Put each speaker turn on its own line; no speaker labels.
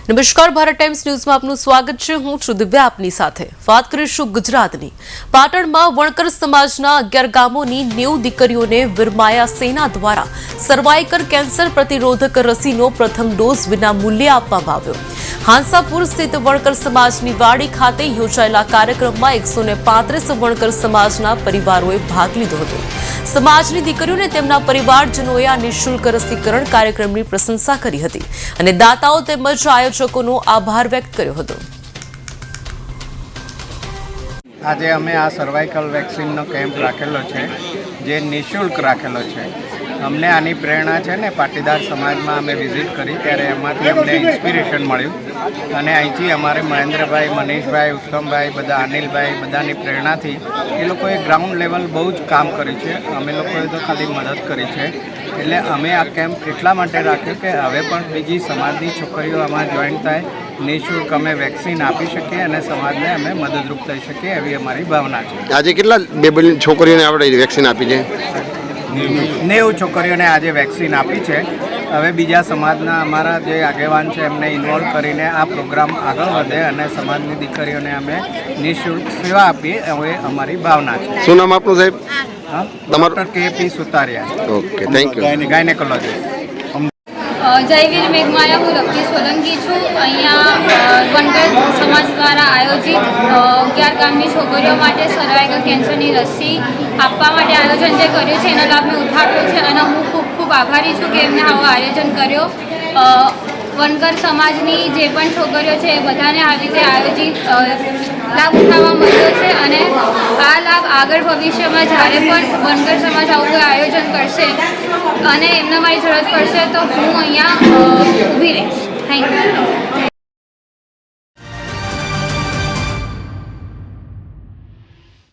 નમસ્કાર, ભારત ટાઈમ્સ ન્યૂઝમાં આપનું સ્વાગત છે। હું છું દિવ્યા આપની સાથે। વાત કરીશું ગુજરાતની। પાટણમાં વણકર સમાજના 11 ગામોની 90 દીકરીઓને વીરમાયા સેના દ્વારા સર્વાઇકલ કેન્સર પ્રતિરોધક રસીનો પ્રથમ ડોઝ વિના મૂલ્યે આપવામાં આવ્યો। હાંસાપુર સ્થિત વણકર સમાજની વાડી ખાતે યોજાયેલા કાર્યક્રમમાં 135 વણકર સમાજના પરિવારોએ ભાગ લીધો હતો। સમાજની દીકરીઓને તેમના પરિવારજનોએ આ નિઃશુલ્ક રસીકરણ કાર્યક્રમની પ્રશંસા કરી હતી અને દાતાઓ તેમજ આયોજકોનો આભાર વ્યક્ત કર્યો હતો।
આજે અમે આ સર્વાઇકલ વેક્સિનનો કેમ્પ રાખેલો છે, જે નિઃશુલ્ક રાખેલો છે। અમને આની પ્રેરણા છે ને પાટીદાર સમાજમાં અમે વિઝિટ કરી ત્યારે એમાંથી અમને ઇન્સ્પિરેશન મળ્યું અને અહીંથી અમારે મહેન્દ્રભાઈ, મનીષભાઈ, ઉત્તમભાઈ, બધા અનિલભાઈ બધાની પ્રેરણાથી એ લોકોએ ગ્રાઉન્ડ લેવલ બહુ જ કામ કર્યું છે। અમે લોકોએ તો ખાલી મદદ કરી છે। એટલે અમે આ કેમ્પ એટલા માટે રાખ્યો કે હવે પણ બીજી સમાજની છોકરીઓ આમાં જોઈન થાય, નિઃશુલ્ક અમે વેક્સિન આપી શકીએ અને સમાજને અમે મદદરૂપ થઈ શકીએ એવી અમારી ભાવના છે।
આજે કેટલા બેબલ છોકરીઓને આપણે વેક્સિન આપી છે?
90 છોકરીઓને આજે વેક્સિન આપી છે। હવે બીજા સમાજના અમારા જે આગેવાન છે એમને ઇન્વોલ્વ કરીને આ પ્રોગ્રામ આગળ વધે અને સમાજની દીકરીઓને અમે નિઃશુલ્ક સેવા આપીએ એવી અમારી ભાવના છે।
શું નામ આપનું સાહેબ?
Doctor K P. Sutaria.
Okay, thank you.
Gynaecologist.
જય વીર મેઘમાયા, હું લક્ષ્મી સોલંકી છું। અહીંયા વણકર સમાજ દ્વારા આયોજિત 11 ગામની છોકરીઓ માટે સર્વાઇકલ કેન્સરની રસી આપવા માટે આયોજન જે કર્યું છે એનો લાભ મેં ઉઠાવ્યો છે અને હું ખૂબ ખૂબ આભારી છું કે એમને આવું આયોજન કર્યો। વણકર સમાજની જે પણ છોકરીઓ છે એ બધાને આવી રીતે આયોજિત લાભ ઉઠાવવા મળ્યો છે અને આ લાભ આગળ ભવિષ્યમાં જ્યારે પણ વણકર સમાજ આવું કોઈ આયોજન કરશે અને એમને મારી જરૂરત પડશે તો હું અહીંયા ઊભી રહીશ।